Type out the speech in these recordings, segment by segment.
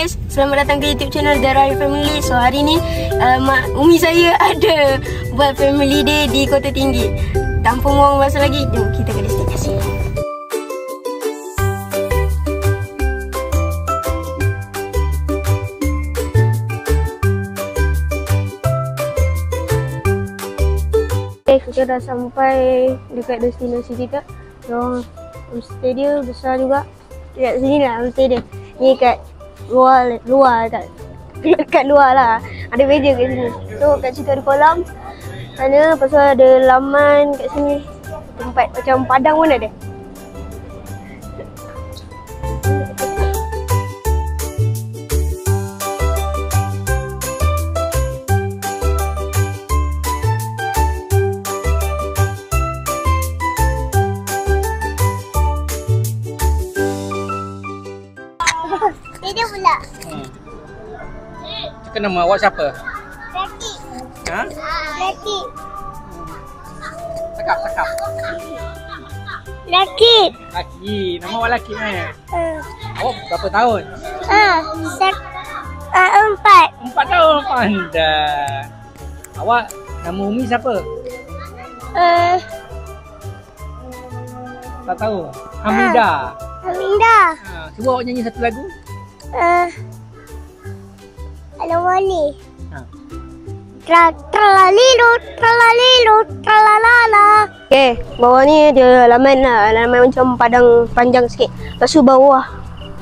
guys, selamat datang ke YouTube channel The Royal Family. So hari ni Mak Umi saya ada buat family day di Kota Tinggi. Tanpa buang masa lagi, jom kita ke destinasi. Kita dah sampai dekat destinasi kita. So homestay dia besar juga. Dekat sini lah homestay dia. Ni kat luar kat luar lah. Ada meja kat sini. So kat situ ada kolam. Sana lepas tu ada laman kat sini. Tempat macam padang pun ada. Dia pula. Cakap nama awak siapa? Laki. Ha? Laki. Cakap. Laki. Laki. Nama awak laki kan? Awak berapa tahun? 4. 4 tahun. Pandai. Awak nama Umi siapa? Tak tahu. Hamidah. Aminda. Cuba awak nyanyi satu lagu. Alawali. Ha. Tralalilu, tralalala. Okay, bawah ni ada halaman lah. Halaman macam padang panjang sikit. Lepas tu bawah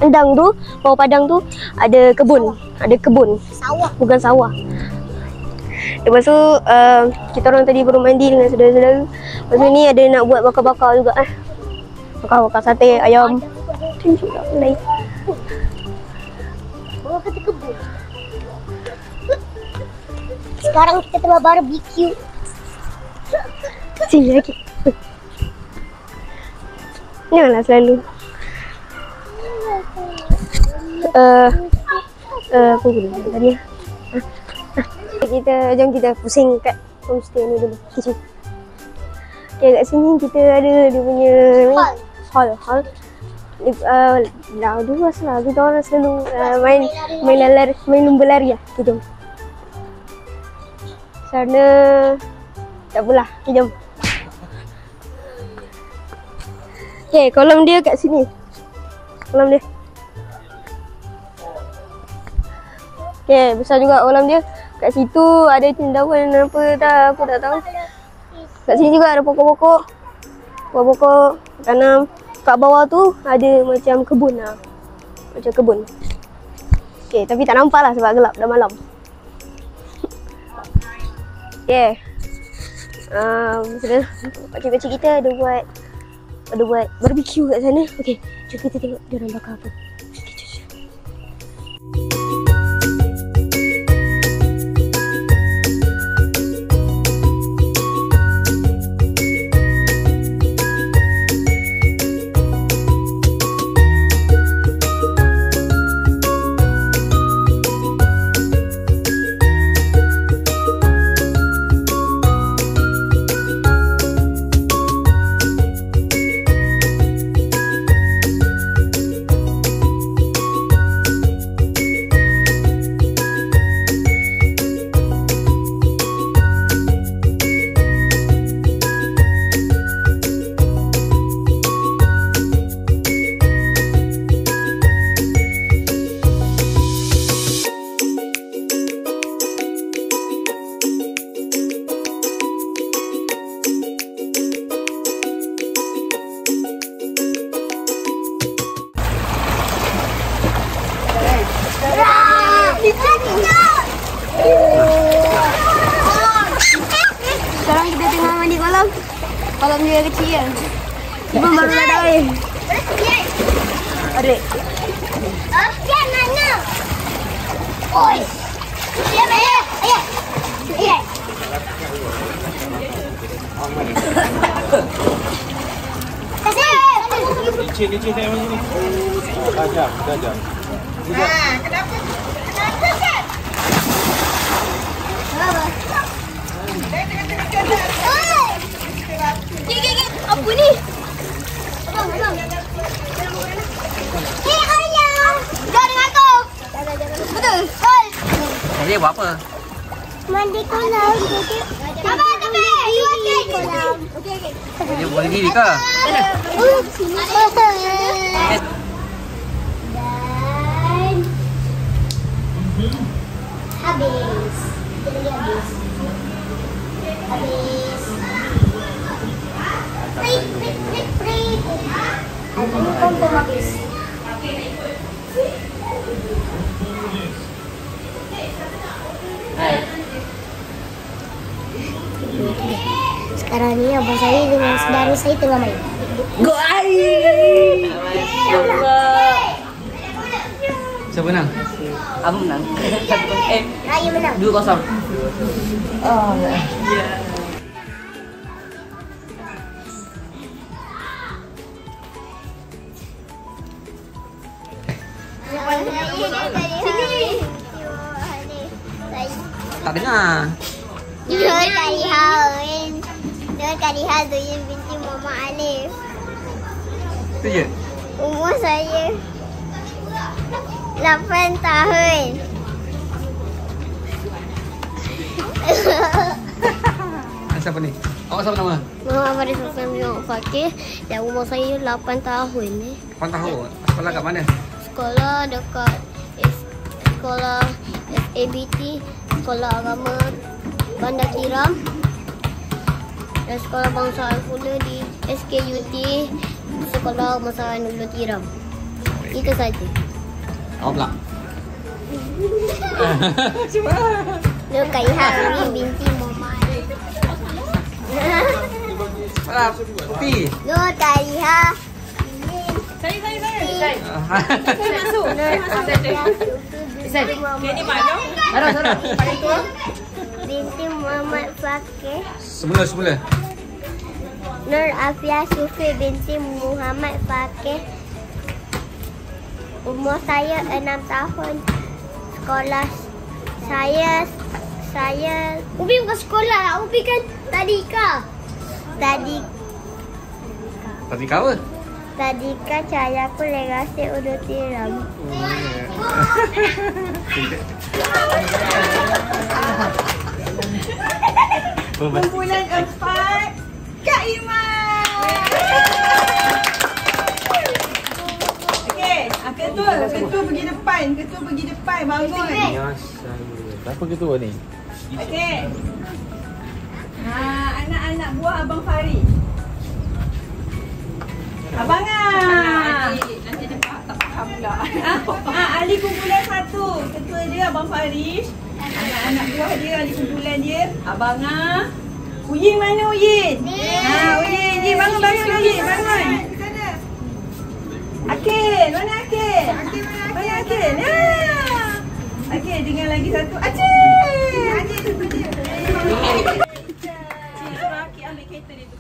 endang tu, bawah padang tu ada kebun. Ada kebun. Sawah. Bukan sawah. Lepas tu kita orang tadi baru mandi dengan saudara-saudara. Lepas tu ni ada nak buat bakar-bakar juga bakar-bakar sate ayam. Tunjuk tak lain. Bawa kata kebun. Sekarang kita tengah barbecue. Sini lagi. Janganlah selalu. Apa guna tadi? Jom kita pusing kat homestay ni dulu. Kitchen. Okay, kat sini kita ada dia punya hall. Dah luas lah. Kita orang selalu main lumba lari lah. Okay, jom. Sana tak apalah. Okay, jom. Okay, kolam dia kat sini. Kolam dia. Okay, besar juga kolam dia. Kat situ ada cendawan apa tak tahu. Kat sini juga ada pokok-pokok. Pokok-pokok tanam. Kat bawah tu ada macam kebun lah. Macam kebun. Okay, tapi tak nampak lah sebab gelap dah malam. Okay. Pakcik-pakcik kita ada buat barbecue kat sana. Okay, jom kita tengok dia orang bakar apa. Sekarang kita tengah mandi kolam. Kolam dia kecil kan. Ibu baru ada air. Adik. Ya, Nana. Oi. Ya, ayah. Ayah. Licin tengok macam ni. Dah jam. Kenapa kan? Apa ni? Abang. Hei, ayah. Jangan dengan aku. Dia buat apa? Mandi kolam. Abang tepi. Dua kolam. Okey. Dia boleh diri ke? Dan habis. Jadi habis. Habis. Prit. Ini kompom habis. Sekarang ni abang saya dengan saudara saya tengah main. Siapa menang? Aku menang. Raya menang. 2-0. Oh, ya. Tak dengar. Nur Kariha Zuyin binti Muhammad Alif. Itu je? Umur saya 8 tahun. Siapa ni? Awak siapa nama? Muhammad Faris Hassan bin Fakir dan umur saya 8 tahun. 8 tahun. Sekolah kat mana? Sekolah dekat sekolah SABT, Sekolah Agama Bandar Tiram dan Sekolah Bangsaan pula di SKUT, Sekolah Bangsaan Ulu Tiram. Itu saja. Awak pula? Nur Kariha binti Muhammad. Salah, Putih. Nur Kariha. Binti Muhammad Fakir. Semula. Nur Afia Sufi binti Muhammad Fakir. Umur saya 6 tahun. Sekolah saya Ubi bukan sekolah. Ubi kan tadika. Tadika apa? Tadika Cahaya Legasi Ulu Tiram. Kumpulan 4 Kak Iman. Okey, ketua pergi depan. Bangun. Siapa ketua ni? Okey. Anak-anak buah Abang Faris. Abang nanti dia tak faham pula. Ahli kumpulan 1. Ketua dia Abang Faris. Anak-anak buah dia, ahli kumpulan dia Abang Uyin mana Uyin? Uyin bangun Uyin, bangun. Akil, mana Akil? Mana Akil? Akil, dengar lagi satu. Acil tu dia. Akil ambil kereta dia tu.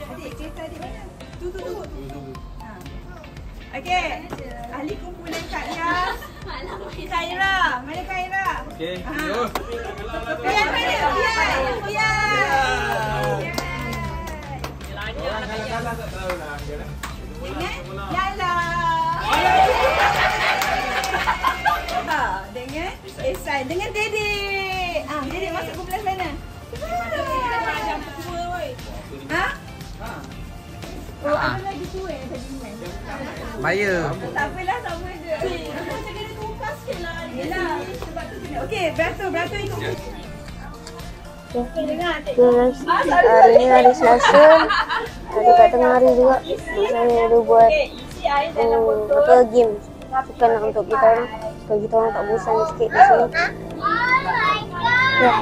Adik, kereta adik mana? Tu. Okey, ahli kumpulan Kak Yas. Khaira, mana Khaira? Okey. Biar mana? Biar. Dengan Lala. Dengan Ehsan, dengan Dede. Dede masuk kumpulan mana? Apa lagi tua yang tadi main? Bayar. Tak apalah, sama je. Macam kena tukar sikit lah. Yelah, sebab tu kena. Okey, beratur ikut. Hari ni hari Selasa. Dekat tengah hari juga saya ada buat game sukan untuk kita orang. Supaya kita orang tak bosan sikit di sini. Ya.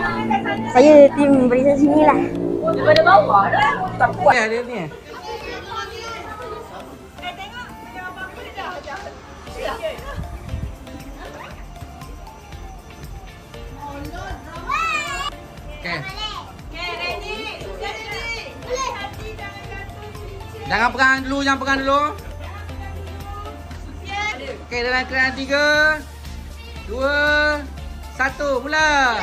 Saya tim barisan sini lah. Daripada bawah dah. Tak kuat. Dia ni. Okay. Jangan pegang dulu. Okey, dalam keran 3, 2, 1, mula.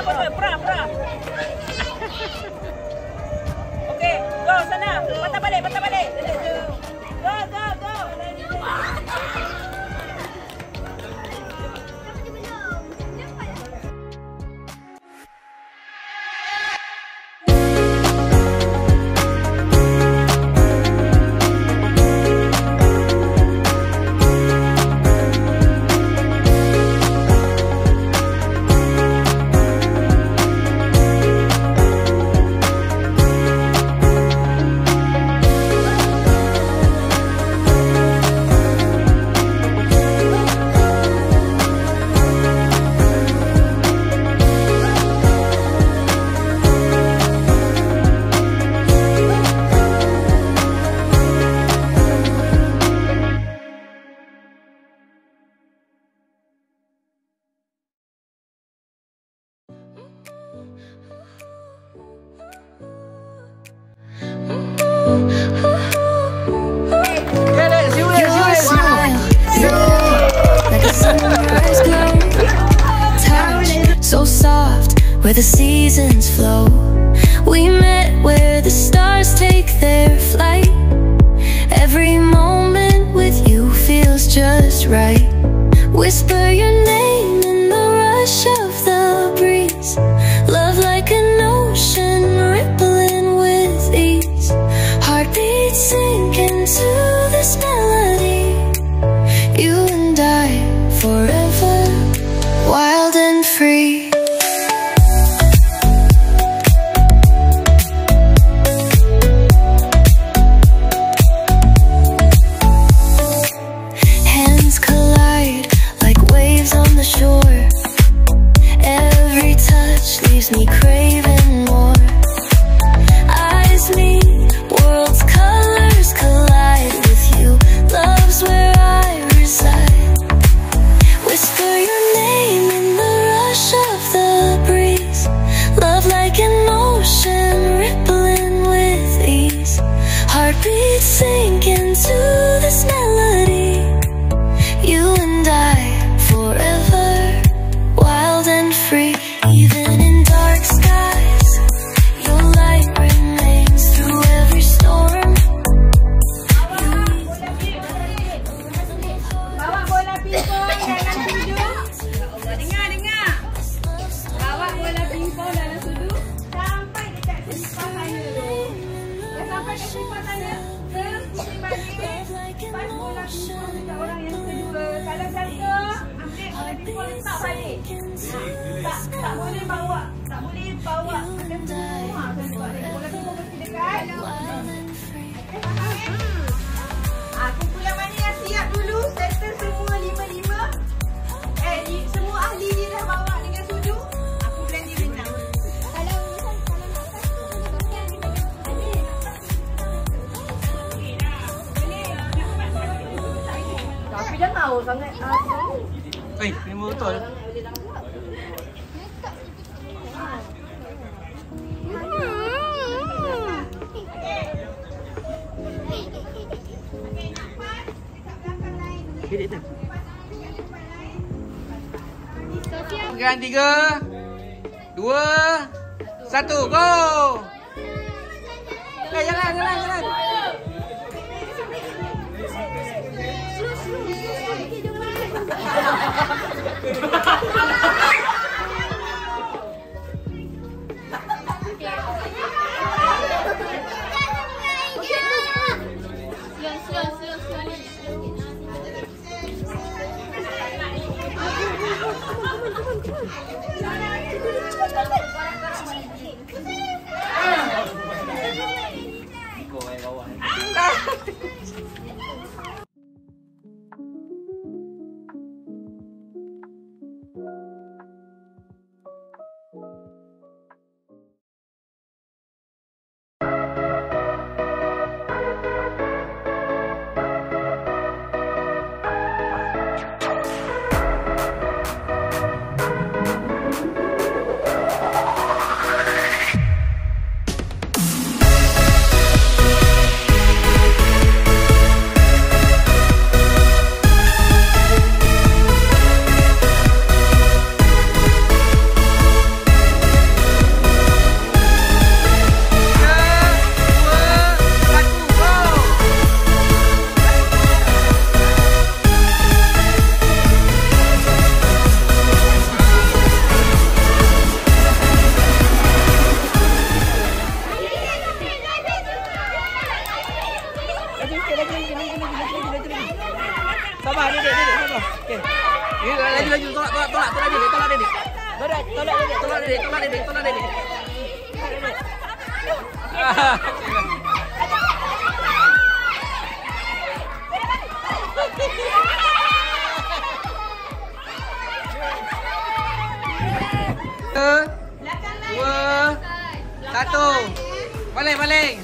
foto. Pra. Okey, go sana. Patah balik. Go. So soft, where the seasons flow. We met where the stars take their flight. Every moment with you feels just right. Whisper your name in the rush of the breeze. Love like an ocean rippling with ease. Heartbeats sink into this melody. You and I forever, wild and free. Hands collide like waves on the shore. Every touch leaves me craving more. Eyes meet, worlds' colors collide with you. Love's where I reside. Whisper your name in the rush of the breeze. Love like an ocean rippling with ease. Heartbeats sink into this melody. You and I forever, wild and free. Even in dark skies, your light remains through every storm. Bawa bola pingpong dalam sudut. Dengar. Bawa bola pingpong dalam sudut sampai dekat selipas saya tu. Dah sampai kat selipas saya, terus putih balik. Pas bola pingpong dekat orang yang kedua. Kalau jatuh, ambil bola pingpong letak balik. Tak boleh bawa. Tak boleh bawa. Akan semua akan buat. Bola pingpong mesti dekat. Kumpulan mana yang siap dulu? Settle semua 5-5. Semua ahli dia dah bawa dengan sudut. Kumpulan dia menang. Tapi dah tahu sangat. Memang betul. Pegang 3, 2, 1, go! Jalan. Dua, satu. Baling.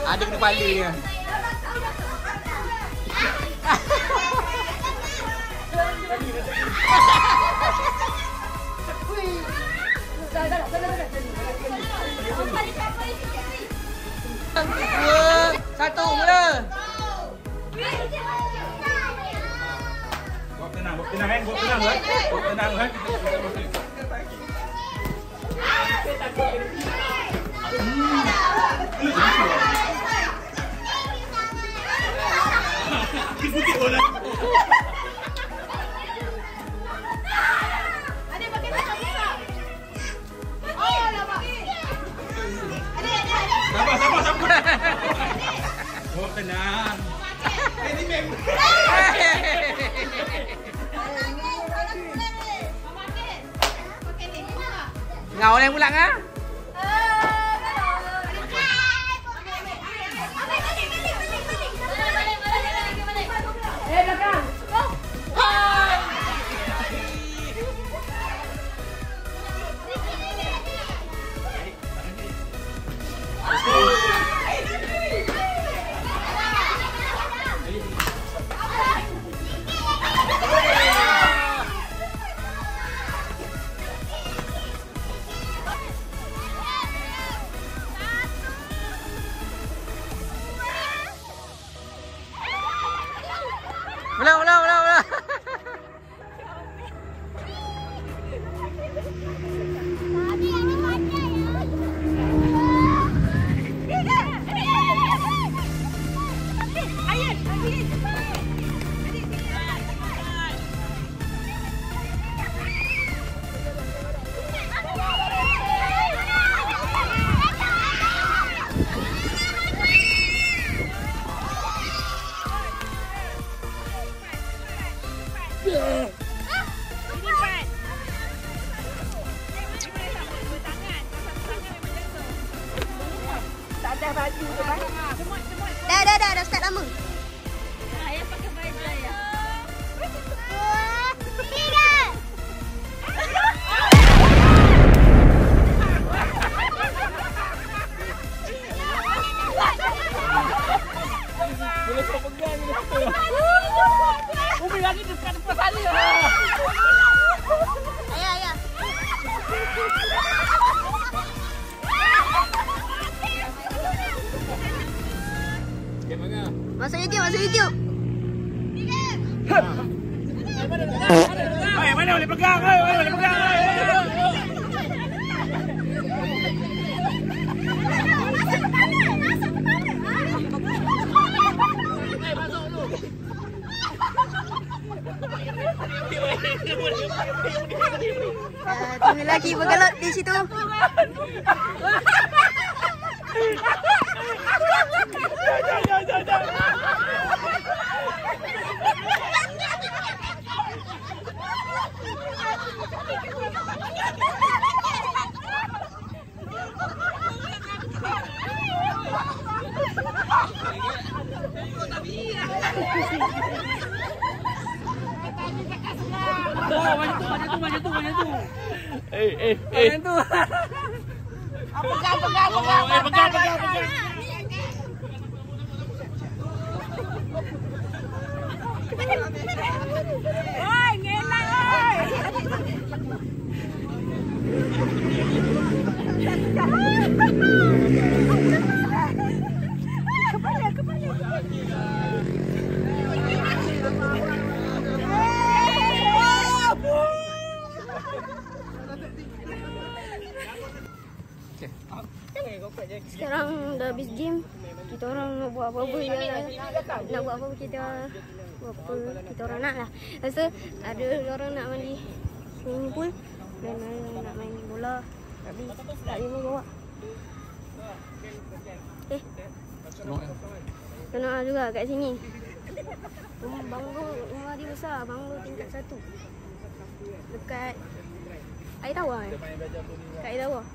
Ada kena kepala dia. Dua, satu, mula. Buat tenang kan? Buat tenang kan? Kita bola. Adik pakai tak bisa. Oh, lama. Sabar. Oh, tenang. Ini member. Ngau yang pulang ah. Mula. Dah start lama. Saya pakai baju saya. Boleh kau pegang ni tu. Umi lagi dekat sana. Ayah. Masuk YouTube. Mana boleh pegang? Tengah lagi bergelut di situ. Macam tu. Macam tu. Pegang. Oi, ngelak oi. Kepala. Okay. Sekarang dah habis game. Kita orang nak buat apa-apa je lah. Nak buat apa-apa kita buat apa kita orang nak lah. Lepas tu ada orang nak mandi swimming pool dan ada nak main bola. Tapi tak boleh bawa. Kena juga kat sini. Rumah dia besar, banglo tingkat 1. Dekat air tawar kan? Dekat air tawar.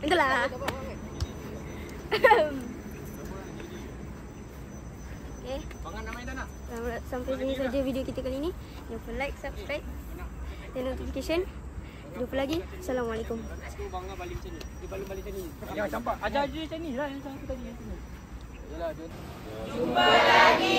Itulah. Okay. Sampai sini saja video kita kali ni. Jangan lupa like, subscribe dan notification. Jumpa lagi. Assalamualaikum. Bangga balik macam ni. Dia balik macam ni. Ya campak. Ajar je macam ni lah yang aku tadi. Yalah dia. Jumpa lagi.